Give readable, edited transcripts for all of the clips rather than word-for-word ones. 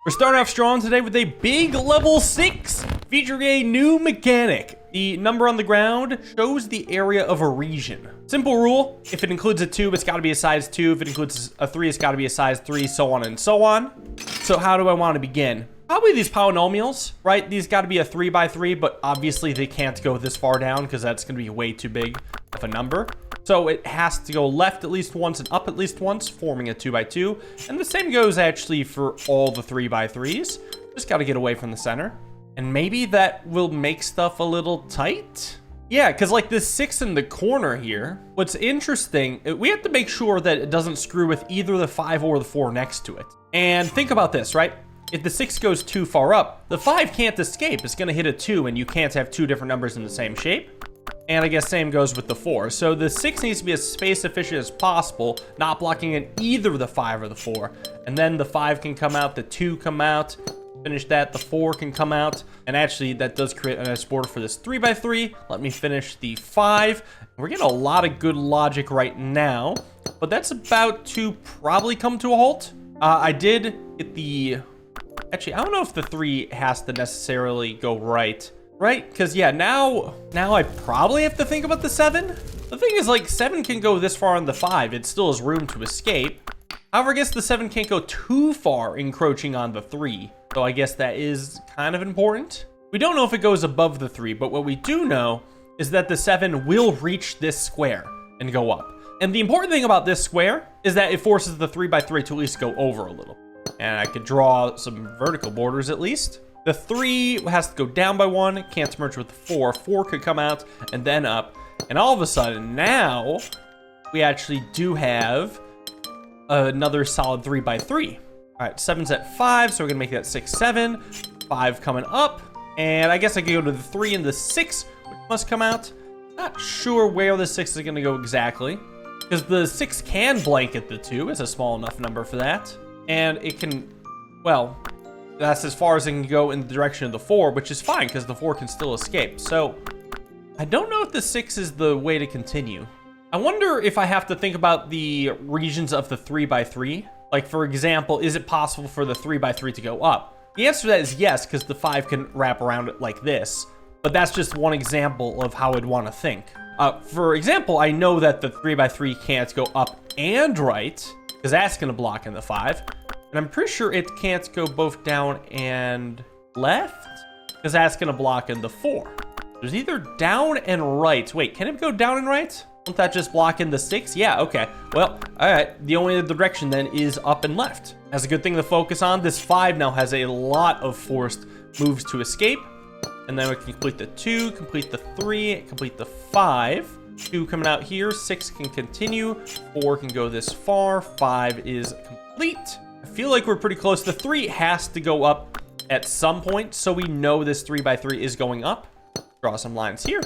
We're starting off strong today with a big level 6 featuring a new mechanic. The number on the ground shows the area of a region. Simple rule, if it includes a 2, it's got to be a size 2. If it includes a 3, it's got to be a size 3, so on and so on. So how do I want to begin? Probably these polynomials, right? These got to be a 3x3, but obviously they can't go this far down because that's going to be way too big of a number. So it has to go left at least once and up at least once, forming a 2x2. And the same goes actually for all the 3x3s. Just got to get away from the center. And maybe that will make stuff a little tight. Yeah, because like this 6 in the corner here, what's interesting, we have to make sure that it doesn't screw with either the 5 or the 4 next to it. And think about this, right? If the 6 goes too far up, the 5 can't escape. It's going to hit a 2, and you can't have 2 different numbers in the same shape. And I guess same goes with the 4. So the 6 needs to be as space efficient as possible, not blocking in either the 5 or the 4. And then the 5 can come out, the 2 come out. Finish that, the 4 can come out. And actually, that does create a nice border for this 3x3. Let me finish the 5. We're getting a lot of good logic right now. But that's about to probably come to a halt. I did get the... Actually, I don't know if the 3 has to necessarily go right. Right? Because, yeah, now I probably have to think about the 7. The thing is, like, 7 can go this far on the 5. It still has room to escape. However, I guess the 7 can't go too far encroaching on the 3. So I guess that is kind of important. We don't know if it goes above the 3, but what we do know is that the 7 will reach this square and go up. And the important thing about this square is that it forces the 3x3 to at least go over a little. And I could draw some vertical borders at least. The 3 has to go down by 1, can't merge with the 4. 4 could come out and then up. And all of a sudden now we actually do have another solid 3x3. All right, 7's at 5, so we're gonna make that 6, 7. 5 coming up. And I guess I could go to the 3 and the 6, which must come out. Not sure where the 6 is gonna go exactly, because the 6 can blanket the 2. It's a small enough number for that. And it can, well, that's as far as it can go in the direction of the 4, which is fine because the 4 can still escape. So I don't know if the 6 is the way to continue. I wonder if I have to think about the regions of the 3x3. Like, for example, is it possible for the 3x3 to go up? The answer to that is yes, because the 5 can wrap around it like this. But that's just one example of how I'd want to think. For example, I know that the 3x3 can't go up and right, because that's going to block in the 5. And I'm pretty sure it can't go both down and left, because that's going to block in the 4. There's either down and right. Wait, can it go down and right? Won't that just block in the 6? Yeah, okay. Well, all right. The only other direction then is up and left. That's a good thing to focus on. This 5 now has a lot of forced moves to escape. And then we can complete the 2, complete the 3, complete the 5. 2 coming out here. 6 can continue. 4 can go this far. 5 is complete. I feel like we're pretty close. The 3 has to go up at some point, so we know this 3x3 is going up. Draw some lines here.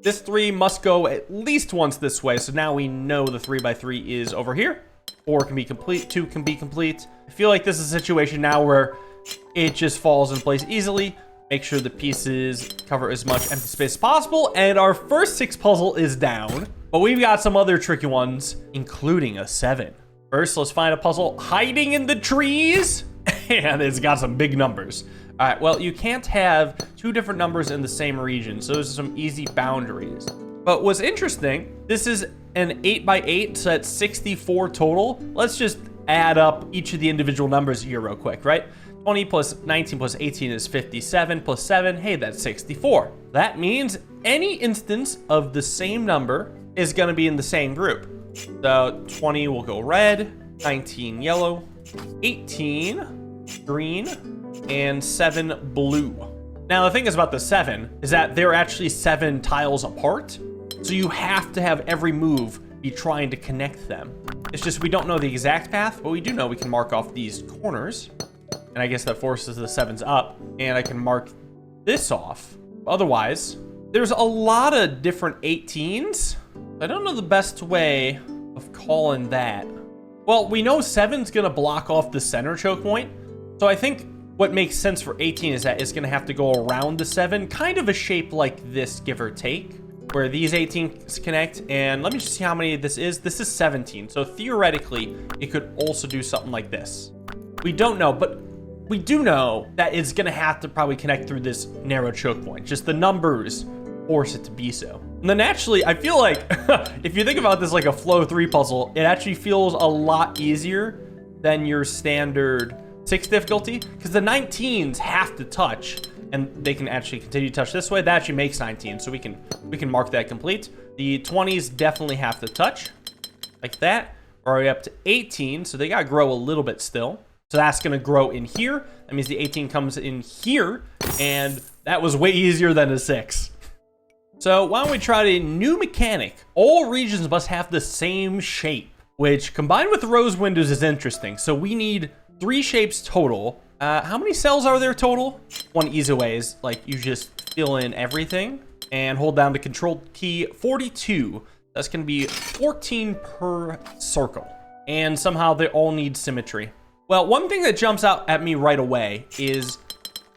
This 3 must go at least once this way, so now we know the 3x3 is over here. 4 can be complete, 2 can be complete. I feel like this is a situation now where it just falls in place easily. Make sure the pieces cover as much empty space as possible, and our first 6 puzzle is down. But we've got some other tricky ones, including a 7. First, let's find a puzzle hiding in the trees, and it's got some big numbers. All right, well, you can't have 2 different numbers in the same region, so those are some easy boundaries. But what's interesting, this is an 8x8, so that's 64 total. Let's just add up each of the individual numbers here real quick, right? 20 plus 19 plus 18 is 57 plus 7, hey, that's 64. That means any instance of the same number is gonna be in the same group. So 20 will go red, 19 yellow, 18 green, and 7 blue. Now, the thing is about the 7 is that they're actually 7 tiles apart. So you have to have every move be trying to connect them. It's just we don't know the exact path, but we do know we can mark off these corners. And I guess that forces the 7s up. And I can mark this off. Otherwise, there's a lot of different 18s. I don't know the best way of calling that. Well, we know 7's gonna block off the center choke point. So I think what makes sense for 18 is that it's gonna have to go around the 7, kind of a shape like this, give or take, where these 18s connect. And let me just see how many this is. This is 17. So theoretically, it could also do something like this. We don't know, but we do know that it's gonna have to probably connect through this narrow choke point. Just the numbers force it to be so. And then actually, I feel like if you think about this like a flow 3 puzzle, it actually feels a lot easier than your standard 6 difficulty, because the 19s have to touch, and they can actually continue to touch this way. That actually makes 19, so we can mark that complete. The 20s definitely have to touch, like that. We're already up to 18, so they gotta grow a little bit still. So that's gonna grow in here. That means the 18 comes in here, and that was way easier than a 6. So why don't we try a new mechanic? All regions must have the same shape, which combined with the rose windows is interesting. So we need 3 shapes total. How many cells are there total? One easy way is like you just fill in everything and hold down the control key 42. That's gonna be 14 per circle. And somehow they all need symmetry. Well, one thing that jumps out at me right away is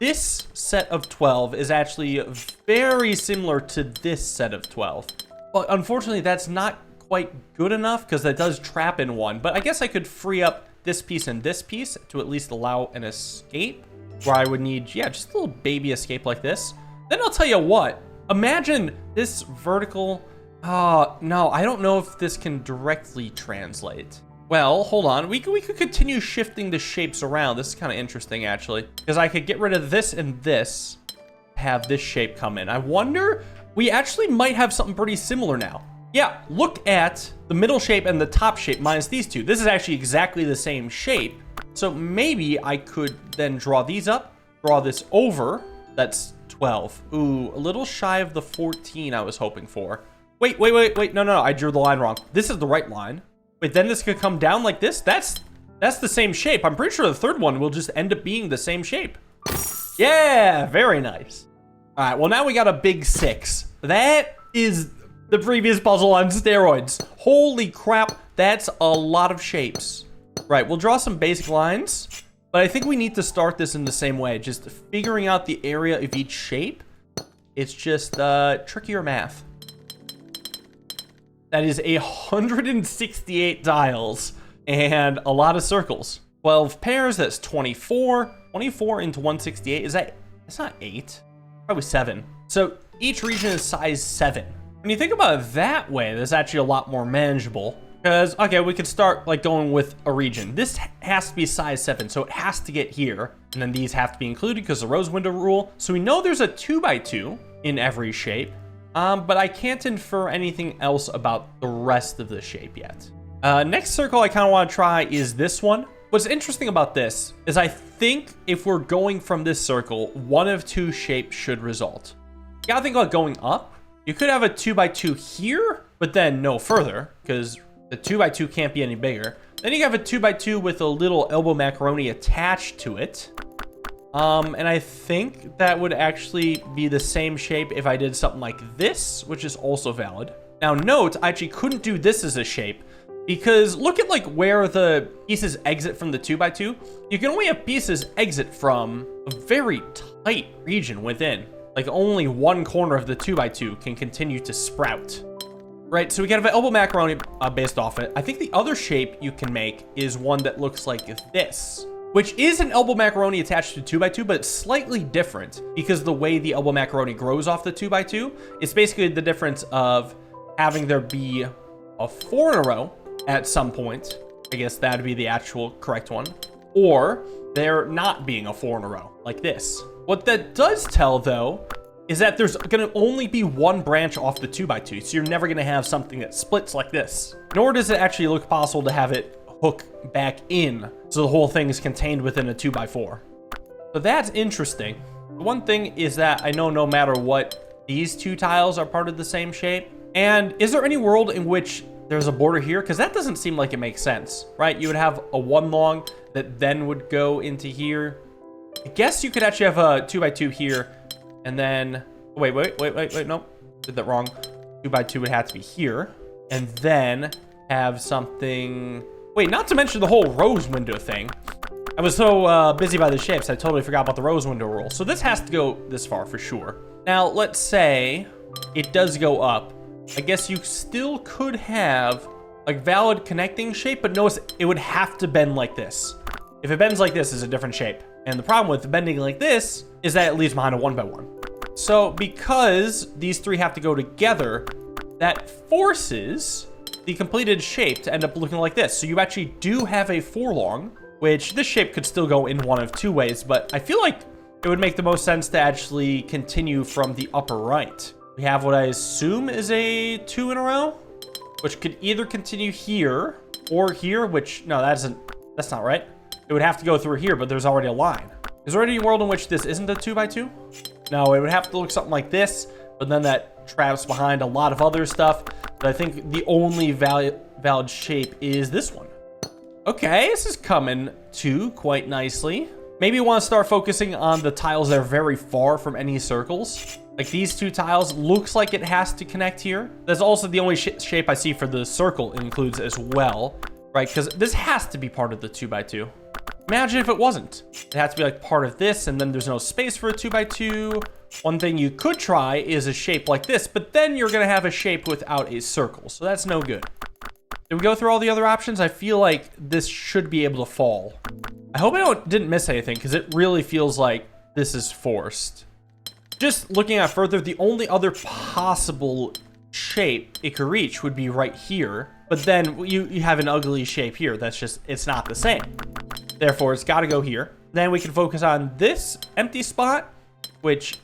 this set of 12 is actually very similar to this set of 12. But unfortunately, that's not quite good enough because that does trap in one. But I guess I could free up this piece and this piece to at least allow an escape where I would need, yeah, just a little baby escape like this. Then I'll tell you what, imagine this vertical. No, I don't know if this can directly translate. Well, hold on. We could continue shifting the shapes around. This is kind of interesting, actually, because I could get rid of this and this, have this shape come in. I wonder, we actually might have something pretty similar now. Yeah, look at the middle shape and the top shape minus these two. This is actually exactly the same shape. So maybe I could then draw these up, draw this over. That's 12. Ooh, a little shy of the 14 I was hoping for. Wait. No. I drew the line wrong. This is the right line. Wait, then this could come down like this? That's the same shape. I'm pretty sure the third one will just end up being the same shape. Yeah, very nice. All right, well, now we got a big 6. That is the previous puzzle on steroids. Holy crap, that's a lot of shapes. Right, we'll draw some basic lines, but I think we need to start this in the same way. Just figuring out the area of each shape. It's just trickier math. That is 168 tiles and a lot of circles. 12 pairs, that's 24. 24 into 168, that's not 8, probably 7. So each region is size 7. When you think about it that way, that's actually a lot more manageable. Because, okay, we could start like going with a region. This has to be size 7, so it has to get here. And then these have to be included because the rose window rule. So we know there's a 2x2 in every shape. But I can't infer anything else about the rest of the shape yet. Next circle I kind of want to try is this one. What's interesting about this is I think if we're going from this circle, one of 2 shapes should result. You gotta think about going up. You could have a 2x2 here, but then no further, because the 2x2 can't be any bigger. Then you have a 2x2 with a little elbow macaroni attached to it. And I think that would actually be the same shape if I did something like this, which is also valid. Now note, I actually couldn't do this as a shape because look at like where the pieces exit from the 2x2. You can only have pieces exit from a very tight region within. Like only one corner of the 2x2 can continue to sprout. Right, so we can have an elbow macaroni based off it. I think the other shape you can make is one that looks like this, which is an elbow macaroni attached to 2x2, but it's slightly different because the way the elbow macaroni grows off the 2x2, it's basically the difference of having there be a 4 in a row at some point. I guess that'd be the actual correct one. Or there not being a 4 in a row, like this. What that does tell, though, is that there's gonna only be one branch off the 2x2, so you're never gonna have something that splits like this. Nor does it actually look possible to have it hook back in, so the whole thing is contained within a 2x4. So that's interesting. The one thing is that I know no matter what, these 2 tiles are part of the same shape. And is there any world in which there's a border here? Because that doesn't seem like it makes sense, right? You would have a 1 long that then would go into here. I guess you could actually have a 2x2 here, and then, wait, nope, did that wrong. 2x2 would have to be here, and then have something. Wait, not to mention the whole rose window thing. I was so busy by the shapes, I totally forgot about the rose window rule. So this has to go this far for sure. Now, let's say it does go up. I guess you still could have a valid connecting shape, but notice it would have to bend like this. If it bends like this, it's a different shape. And the problem with bending like this is that it leaves behind a 1x1. So because these three have to go together, that forces the completed shape to end up looking like this. So you actually do have a 4-long, which this shape could still go in one of two ways, but I feel like it would make the most sense to actually continue from the upper right. We have what I assume is a 2 in a row, which could either continue here or here, which, no, that's not right. It would have to go through here, but there's already a line. Is there any world in which this isn't a 2x2? No, it would have to look something like this, but then that traps behind a lot of other stuff. But I think the only valid shape is this one. Okay, this is coming to quite nicely. Maybe you want to start focusing on the tiles that are very far from any circles. Like these two tiles, looks like it has to connect here. That's also the only shape I see for the circle includes as well, right? Because this has to be part of the 2x2. Imagine if it wasn't. It has to be like part of this, and then there's no space for a 2x2. One thing you could try is a shape like this, but then you're gonna have a shape without a circle, so that's no good. Did we go through all the other options? I feel like this should be able to fall. I hope I didn't miss anything, because it really feels like this is forced. Just looking at further, the only other possible shape it could reach would be right here, but then you have an ugly shape here. That's just, it's not the same. Therefore, it's got to go here. Then we can focus on this empty spot, which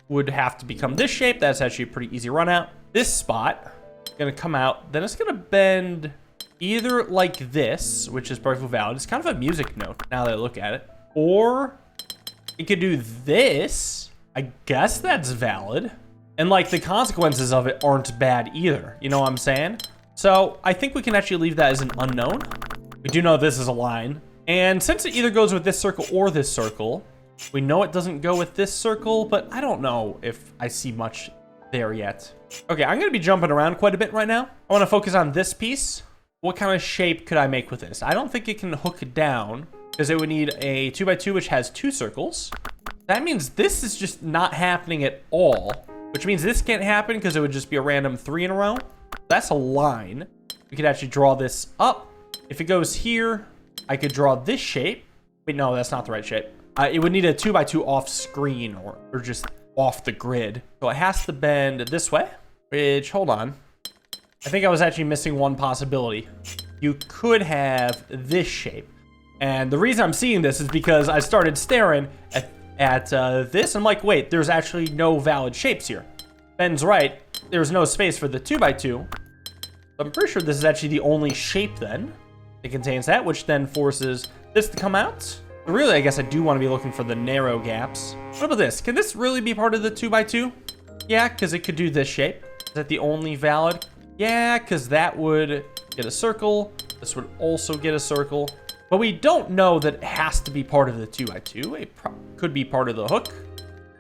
would have to become this shape. That's actually a pretty easy run out. This spot is going to come out. Then it's going to bend either like this, which is perfectly valid. It's kind of a music note now that I look at it. Or it could do this. I guess that's valid. And like the consequences of it aren't bad either. You know what I'm saying? So I think we can actually leave that as an unknown. We do know this is a line. And since it either goes with this circle or this circle, we know it doesn't go with this circle, but I don't know if I see much there yet. Okay, I'm going to be jumping around quite a bit right now. I want to focus on this piece. What kind of shape could I make with this? I don't think it can hook it down because it would need a 2x2, which has 2 circles. That means this is just not happening at all, which means this can't happen because it would just be a random 3 in a row. That's a line. We could actually draw this up. If it goes here, I could draw this shape. Wait, no, that's not the right shape. It would need a 2x2 off screen or just off the grid. So it has to bend this way, which, hold on. I think I was actually missing one possibility. You could have this shape. And the reason I'm seeing this is because I started staring at this. I'm like, wait, there's actually no valid shapes here. Ben's right. There's no space for the 2x2. I'm pretty sure this is actually the only shape then. It contains that, which then forces this to come out. But really, I guess I do want to be looking for the narrow gaps. What about this? Can this really be part of the 2x2? Yeah, because it could do this shape. Is that the only valid? Yeah, because that would get a circle. This would also get a circle. But we don't know that it has to be part of the 2x2. It could be part of the hook.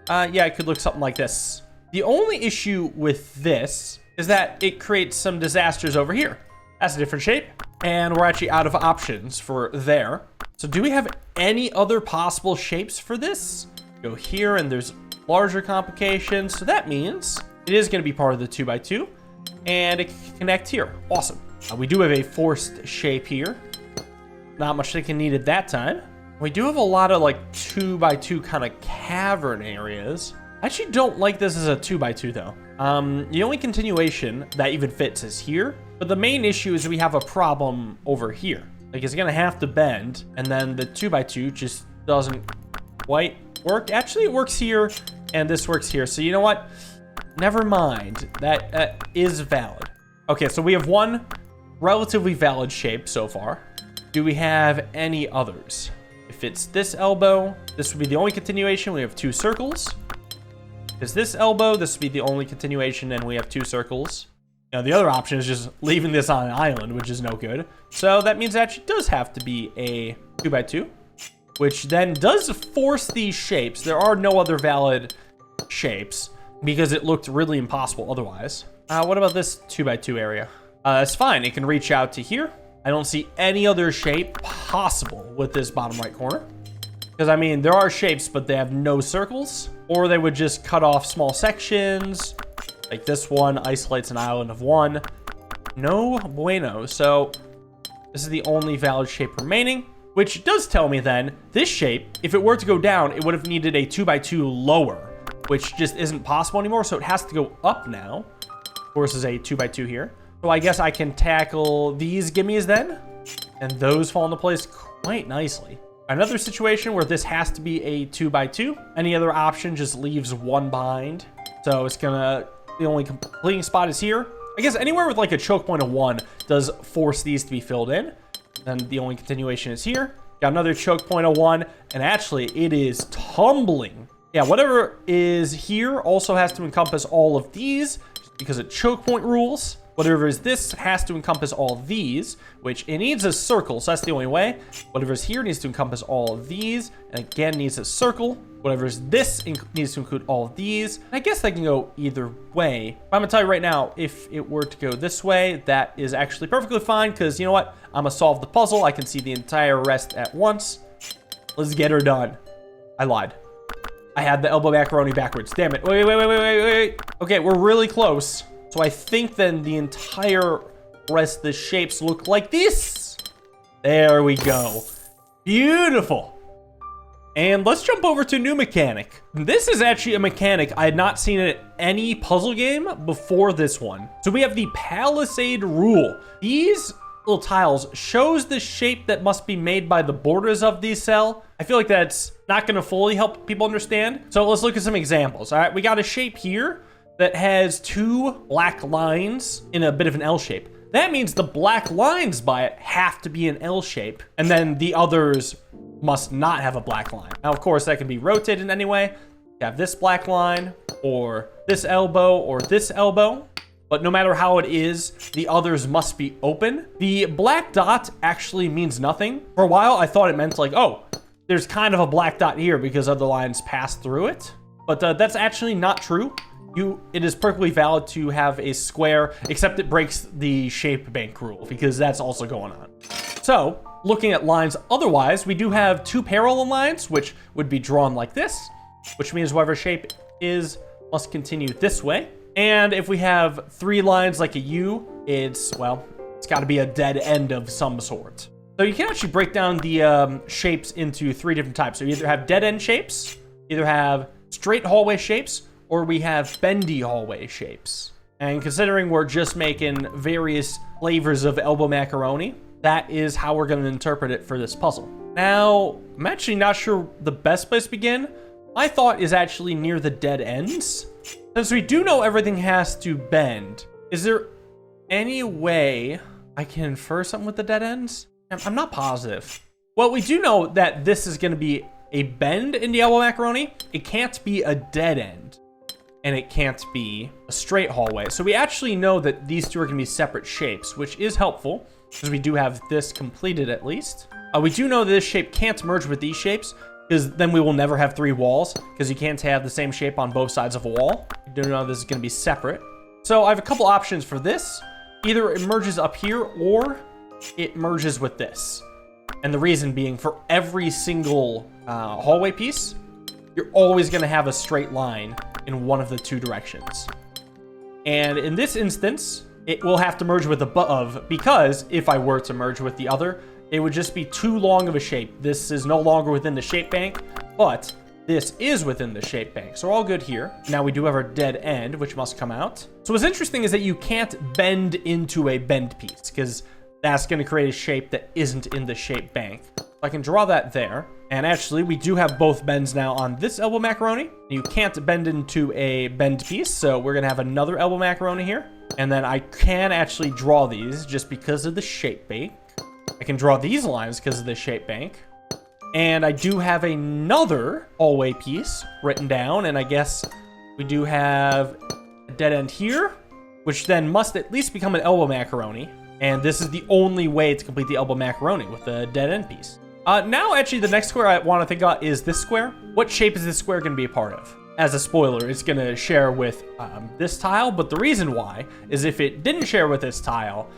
Yeah, it could look something like this. The only issue with this is that it creates some disasters over here. That's a different shape. And we're actually out of options for there. So do we have any other possible shapes for this? Go here and there's larger complications. So that means it is going to be part of the 2x2 and it can connect here. Awesome. We do have a forced shape here. Not much thinking needed that time. We do have a lot of like 2x2 kind of cavern areas. I actually don't like this as a 2x2 though. The only continuation that even fits is here. But the main issue is we have a problem over here. Like it's gonna have to bend, and then the 2x2 just doesn't quite work. Actually, it works here, and this works here. So you know what? Never mind. That is valid. Okay, so we have one relatively valid shape so far. Do we have any others? If it's this elbow, this would be the only continuation. We have 2 circles. If it's this elbow, this would be the only continuation, and we have 2 circles. Now, the other option is just leaving this on an island, which is no good. So that means it actually does have to be a 2x2, which then does force these shapes. There are no other valid shapes because it looked really impossible otherwise. What about this 2x2 area? It's fine. It can reach out to here. I don't see any other shape possible with this bottom right corner. Because, I mean, there are shapes, but they have no circles. Or they would just cut off small sections. Like this one isolates an island of 1. No bueno. So this is the only valid shape remaining. which does tell me then this shape, if it were to go down, it would have needed a 2x2 lower, which just isn't possible anymore. So it has to go up now versus a 2x2 here. So I guess I can tackle these gimmies then, and those fall into place quite nicely. Another situation where this has to be a 2x2. Any other option just leaves one behind. So it's gonna, the only completing spot is here. I guess anywhere with like a choke point of 1 does force these to be filled in. Then the only continuation is here. Got another choke point of 1, and actually it is tumbling. Yeah, whatever is here also has to encompass all of these because of choke point rules. Whatever is this has to encompass all of these, which it needs a circle, so that's the only way. Whatever is here needs to encompass all of these, and again needs a circle. Whatever is this needs to include all of these. I guess that can go either way. But I'm gonna tell you right now, if it were to go this way, that is actually perfectly fine, because you know what? I'm gonna solve the puzzle. I can see the entire rest at once. Let's get her done. I lied. I had the elbow macaroni backwards. Damn it. Wait. Okay, we're really close. So I think then the entire rest of the shapes look like this. There we go. Beautiful. And let's jump over to new mechanic. This is actually a mechanic I had not seen in any puzzle game before this one. So we have the Palisade rule. These little tiles shows the shape that must be made by the borders of the cell. I feel like that's not gonna fully help people understand. So let's look at some examples. All right, we got a shape here that has 2 black lines in a bit of an L shape. That means the black lines by it have to be an L shape, and then the others must not have a black line. Now, of course, that can be rotated in any way. You have this black line, or this elbow, or this elbow. But no matter how it is, the others must be open. The black dot actually means nothing. For a while, I thought it meant like, oh, there's kind of a black dot here because other lines pass through it. But that's actually not true. It is perfectly valid to have a square, except it breaks the shape bank rule because that's also going on. So, looking at lines otherwise, we do have 2 parallel lines, which would be drawn like this, which means whatever shape is must continue this way. And if we have 3 lines like a U, it's got to be a dead end of some sort. So you can actually break down the shapes into 3 different types. So you either have dead end shapes, either have straight hallway shapes, or we have bendy hallway shapes. And considering we're just making various flavors of elbow macaroni, that is how we're going to interpret it for this puzzle. Now, I'm actually not sure the best place to begin. My thought is actually near the dead ends. Since we do know everything has to bend, is there any way I can infer something with the dead ends? I'm not positive. Well, we do know that this is going to be a bend in the elbow macaroni. It can't be a dead end. And it can't be a straight hallway. So we actually know that these 2 are gonna be separate shapes, which is helpful because we do have this completed at least. We do know that this shape can't merge with these shapes because then we will never have 3 walls because you can't have the same shape on both sides of a wall. We do know this is gonna be separate. So I have a couple options for this. Either it merges up here or it merges with this. And the reason being for every single hallway piece, you're always gonna have a straight line in one of the 2 directions. And in this instance, it will have to merge with the above because if I were to merge with the other, it would just be too long of a shape. This is no longer within the shape bank, but this is within the shape bank. So we're all good here. Now we do have our dead end, which must come out. So what's interesting is that you can't bend into a bend piece because that's gonna create a shape that isn't in the shape bank. So I can draw that there. And actually, we do have both bends now on this elbow macaroni. You can't bend into a bend piece, so we're gonna have another elbow macaroni here. And then I can actually draw these just because of the shape bank. I can draw these lines because of the shape bank. And I do have another hallway piece written down, and I guess we do have a dead end here, which then must at least become an elbow macaroni. And this is the only way to complete the elbow macaroni with the dead end piece. Now, actually, the next square I want to think about is this square. What shape is this square going to be a part of? As a spoiler, it's going to share with this tile, but the reason why is if it didn't share with this tile,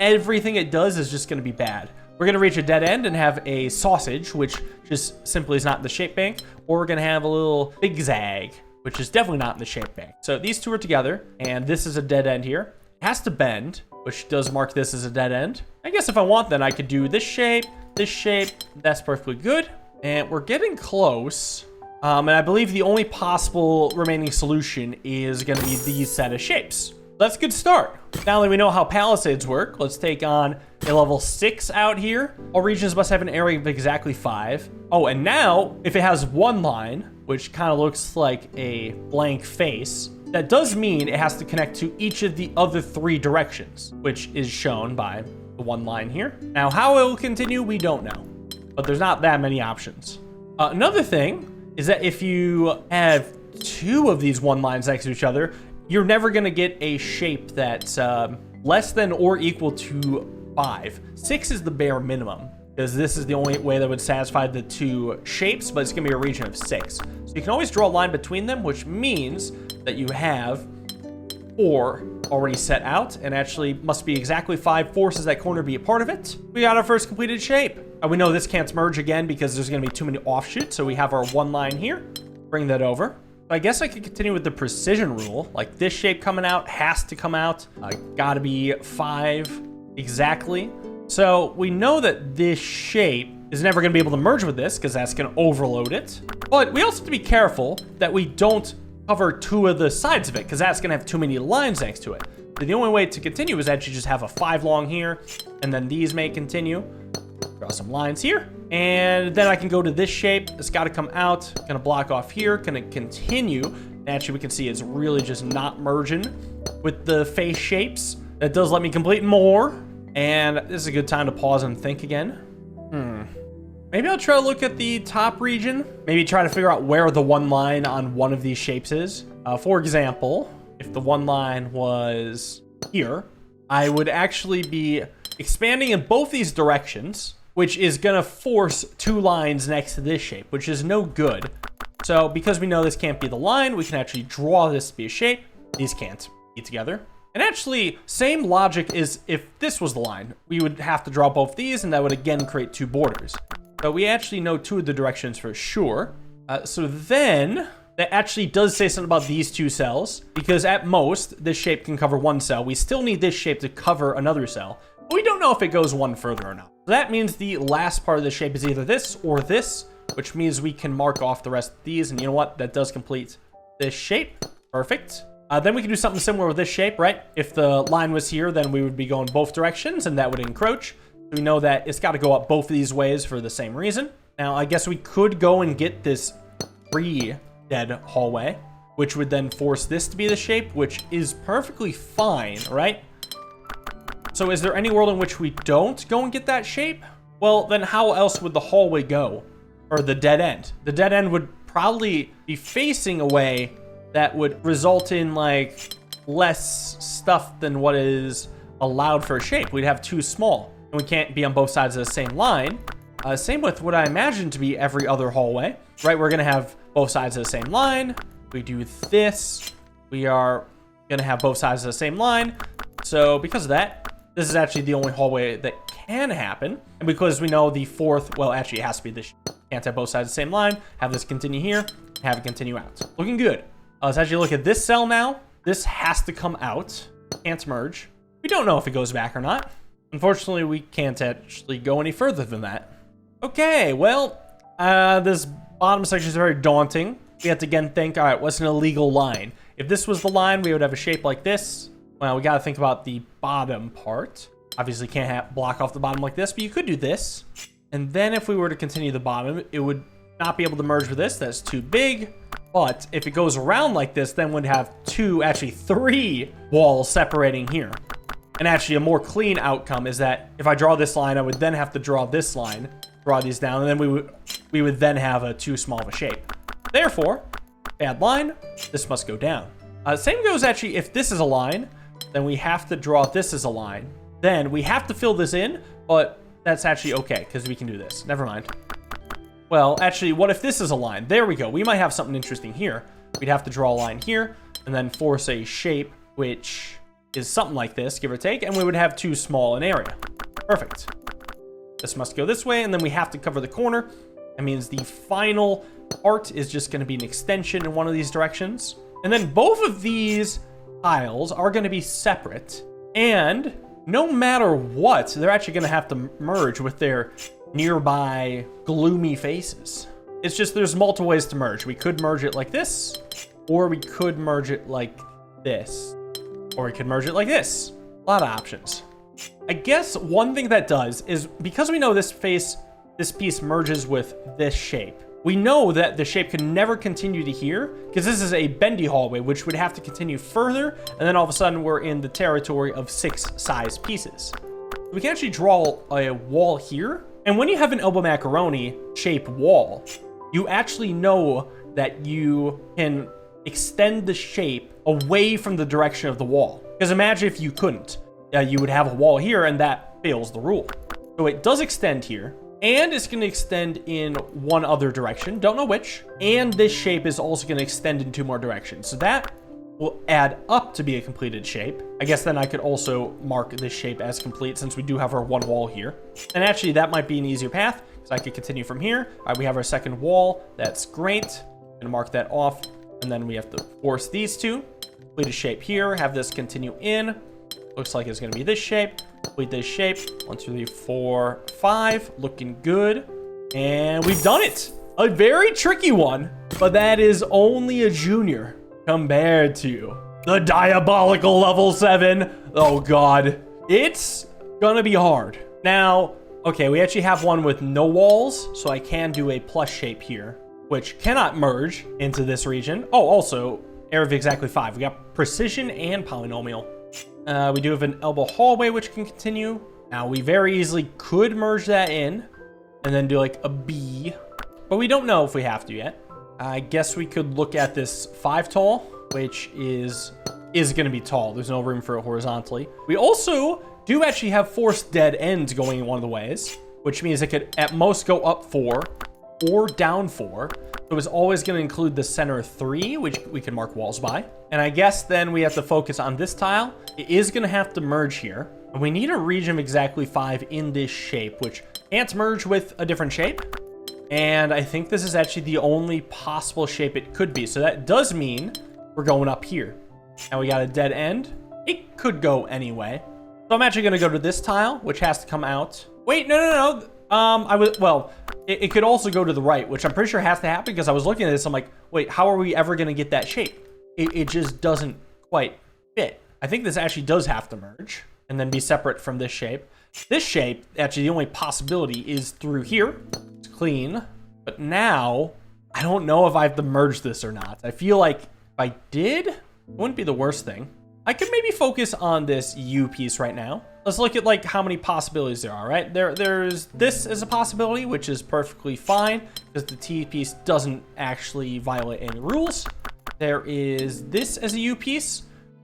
everything it does is just going to be bad. We're going to reach a dead end and have a sausage, which just simply is not in the shape bank, or we're going to have a little zigzag, which is definitely not in the shape bank. So these 2 are together, and this is a dead end here. It has to bend, which does mark this as a dead end. I guess if I want, then I could do this shape, this shape, that's perfectly good. And we're getting close. And I believe the only possible remaining solution is going to be these set of shapes. That's a good start. Now that we know how palisades work, let's take on a level 6 out here. All regions must have an area of exactly 5. Oh, and now if it has one line, which kind of looks like a blank face, that does mean it has to connect to each of the other 3 directions, which is shown by the one line here. Now, how it will continue, we don't know, but there's not that many options. Another thing is that if you have 2 of these one lines next to each other, you're never going to get a shape that's less than or equal to 5. 6 is the bare minimum, because this is the only way that would satisfy the 2 shapes, but it's going to be a region of 6. So you can always draw a line between them, which means that you have 4 already set out, and actually must be exactly 5 forces that corner be a part of it. We got our first completed shape. We know this can't merge again because there's going to be too many offshoots, so we have our one line here. Bring that over. I guess I could continue with the precision rule. Like, this shape coming out has to come out. Gotta be 5 exactly. So we know that this shape is never going to be able to merge with this because that's going to overload it. But we also have to be careful that we don't cover 2 of the sides of it because that's going to have too many lines next to it. So the only way to continue is actually just have a 5 long here, and then these may continue. Draw some lines here, and then I can go to this shape. It's got to come out. Gonna block off here. Gonna continue. Actually, we can see it's really just not merging with the face shapes. That does let me complete more, and this is a good time to pause and think again. Maybe I'll try to look at the top region. Maybe try to figure out where the one line on one of these shapes is. For example, if the one line was here, I would actually be expanding in both these directions, which is gonna force 2 lines next to this shape, which is no good. So because we know this can't be the line, we can actually draw this to be a shape. These can't be together. And actually, same logic is if this was the line, we would have to draw both these, and that would again create 2 borders. So we actually know 2 of the directions for sure. So then that actually does say something about these 2 cells, because at most this shape can cover 1 cell. We still need this shape to cover another cell. We don't know if it goes one further or not. So that means the last part of the shape is either this or this, which means we can mark off the rest of these. And you know what? That does complete this shape. Perfect. Then we can do something similar with this shape, right? If the line was here, then we would be going both directions, and that would encroach. We know that it's got to go up both of these ways for the same reason. Now, I guess we could go and get this 3-dead hallway, which would then force this to be the shape, which is perfectly fine, right? So is there any world in which we don't go and get that shape? Well, then how else would the hallway go? Or the dead end? The dead end would probably be facing a way that would result in like less stuff than what is allowed for a shape. We'd have too small, and we can't be on both sides of the same line. Same with what I imagine to be every other hallway, right? We're gonna have both sides of the same line. We do this, we are gonna have both sides of the same line. So because of that, this is actually the only hallway that can happen. And because we know the 4th, well, actually it has to be this. Can't have both sides of the same line. Have this continue here, have it continue out. Looking good. Let's actually look at this cell now. This has to come out. Can't merge. We don't know if it goes back or not. Unfortunately, we can't actually go any further than that. Okay, well, this bottom section is very daunting. We have to again think, all right, what's an illegal line? If this was the line, we would have a shape like this. Well, we got to think about the bottom part. Obviously can't block off the bottom like this, but you could do this. And then if we were to continue the bottom, it would not be able to merge with this. That's too big. But if it goes around like this, then we'd have 2, actually 3 walls separating here. And actually a more clean outcome is that if I draw this line, I would then have to draw this line, draw these down, and then we would then have a too small of a shape. Therefore, bad line, this must go down. Same goes actually if this is a line, then we have to draw this as a line. Then we have to fill this in, but that's actually okay because we can do this. Never mind. Well, actually, what if this is a line? There we go. We might have something interesting here. We'd have to draw a line here and then force a shape, which is something like this, give or take, and we would have too small an area. Perfect. This must go this way, and then we have to cover the corner. That means the final part is just going to be an extension in one of these directions. And then both of these tiles are going to be separate, and no matter what, they're actually going to have to merge with their nearby gloomy faces. It's just there's multiple ways to merge. We could merge it like this, or we could merge it like this, or we could merge it like this. A lot of options. I guess one thing that does is because we know this piece merges with this shape, we know that the shape can never continue to here because this is a bendy hallway, which would have to continue further. And then all of a sudden we're in the territory of 6 size pieces. We can actually draw a wall here. And when you have an elbow macaroni shape wall, you actually know that you can extend the shape away from the direction of the wall. Because imagine if you couldn't, you would have a wall here and that fails the rule. So it does extend here. And it's going to extend in one other direction. Don't know which. And this shape is also going to extend in 2 more directions. So that will add up to be a completed shape. I guess then I could also mark this shape as complete since we do have our one wall here. And actually that might be an easier path because I could continue from here. All right, we have our second wall. That's great. I'm going to mark that off. And then we have to force these 2. Complete a shape here. Have this continue in. Looks like it's going to be this shape. Complete this shape. 1, 2, 3, 4, 5. Looking good. And we've done it. A very tricky one, but that is only a junior compared to the diabolical level 7. Oh God. It's gonna be hard. Now, okay, we actually have one with no walls, so I can do a plus shape here, which cannot merge into this region. Oh, also, area of exactly 5. We got precision and polynomial. We do have an elbow hallway, which can continue. Now, we very easily could merge that in and then do like a B, but we don't know if we have to yet. I guess we could look at this 5 tall, which is going to be tall. There's no room for it horizontally. We also do actually have forced dead ends going in one of the ways, which means it could at most go up 4 or down 4. So it's always going to include the center 3, which we can mark walls by. And I guess then we have to focus on this tile. It is going to have to merge here. And we need a region of exactly 5 in this shape, which can't merge with a different shape. And I think this is actually the only possible shape it could be. So that does mean we're going up here. Now we got a dead end. It could go anyway. So I'm actually going to go to this tile, which has to come out. Wait, no. It could also go to the right, which I'm pretty sure has to happen because I was looking at this. I'm like, wait, how are we ever going to get that shape? It just doesn't quite fit. I think this actually does have to merge and then be separate from this shape. This shape, actually, the only possibility is through here. It's clean. But now, I don't know if I have to merge this or not. I feel like if I did, it wouldn't be the worst thing. I could maybe focus on this U piece right now. Let's look at like how many possibilities there are, right? There's this as a possibility, which is perfectly fine because the T piece doesn't actually violate any rules. There is this as a U piece,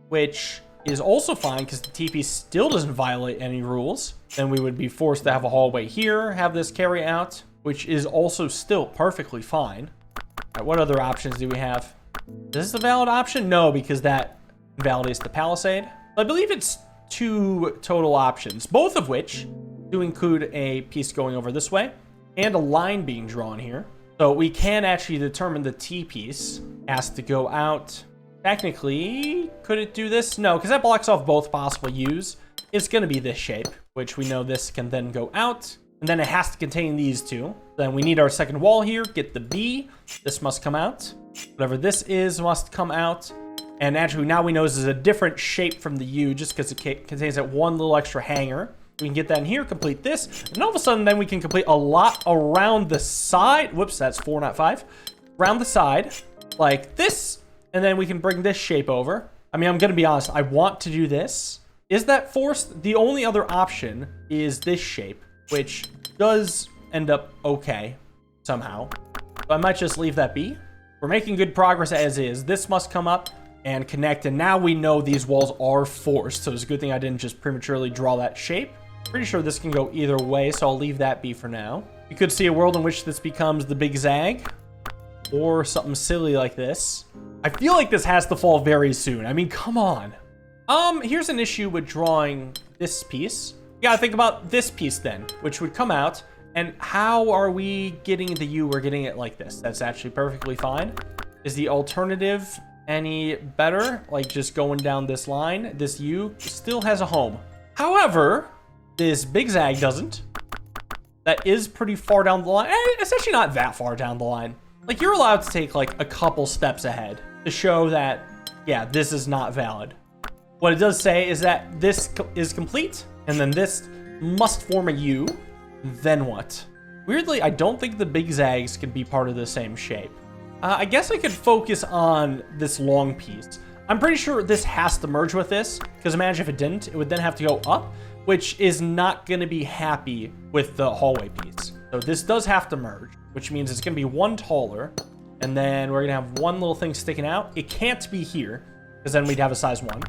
which is also fine because the T piece still doesn't violate any rules. Then we would be forced to have a hallway here, have this carry out, which is also still perfectly fine. All right, what other options do we have? Is this a valid option? No, because that invalidates the Palisade. I believe it's 2 total options, both of which do include a piece going over this way and a line being drawn here. So we can actually determine the T piece has to go out. Technically, could it do this? No, because that blocks off both possible U's. It's going to be this shape, which we know this can then go out. And then it has to contain these 2. Then we need our second wall here. Get the B. This must come out. Whatever this is must come out. And actually, now we know this is a different shape from the U just because it contains that one little extra hanger. We can get that in here, complete this. And all of a sudden, then we can complete a lot around the side. Whoops, that's 4, not 5. Around the side, like this. And then we can bring this shape over. I mean, I'm going to be honest. I want to do this. Is that forced? The only other option is this shape, which does end up okay somehow. So I might just leave that be. We're making good progress as is. This must come up and connect, and now we know these walls are forced, so it's a good thing I didn't just prematurely draw that shape. Pretty sure this can go either way, so I'll leave that be for now. You could see a world in which this becomes the big zag or something silly like this. I feel like this has to fall very soon. I mean, come on. Here's an issue with drawing this piece. You gotta think about this piece then, which would come out, and how are we getting the U? We're getting it like this. That's actually perfectly fine. Is the alternative any better? Like just going down this line, this U still has a home. However, this big zag doesn't. that is pretty far down the line. It's actually not that far down the line. Like, you're allowed to take like a couple steps ahead to show that, yeah, this is not valid. What it does say is that this is complete, and then this must form a U. Then what? Weirdly, I don't think the big zags can be part of the same shape. I guess I could focus on this long piece. I'm pretty sure this has to merge with this, because imagine if it didn't, it would then have to go up, which is not going to be happy with the hallway piece. So this does have to merge, which means it's going to be one taller, and then we're going to have one little thing sticking out. It can't be here, because then we'd have a size 1.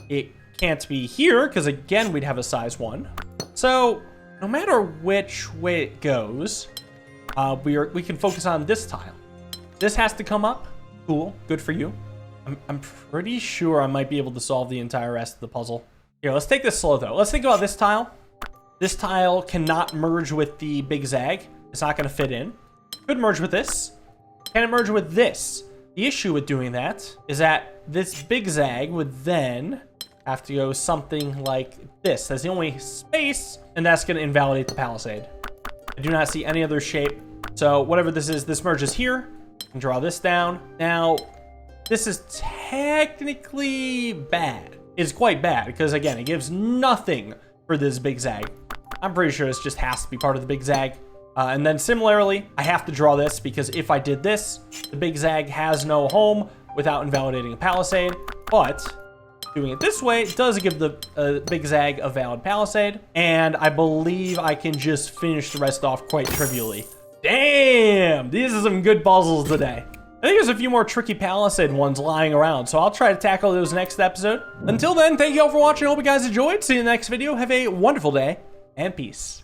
It can't be here, because again, we'd have a size 1. So no matter which way it goes, we can focus on this tile. This has to come up. Cool, good for you. I'm pretty sure I might be able to solve the entire rest of the puzzle. Here, let's take this slow though. Let's think about this tile. This tile cannot merge with the big zag. It's not going to fit in. Could merge with this. Can it merge with this? The issue with doing that is that this big zag would then have to go something like this. That's the only space, and that's going to invalidate the Palisade. I do not see any other shape. So whatever this is, this merges here. I can draw this down. Now, this is technically bad. It's quite bad because, again, it gives nothing for this big zag. I'm pretty sure this just has to be part of the big zag. And then similarly, I have to draw this because if I did this, the big zag has no home without invalidating a Palisade. But doing it this way does give the big zag a valid Palisade. And I believe I can just finish the rest off quite trivially. Damn, these are some good puzzles today. I think there's a few more tricky Palisade ones lying around, so I'll try to tackle those next episode. Until then, thank you all for watching. I hope you guys enjoyed. See you in the next video. Have a wonderful day, and peace.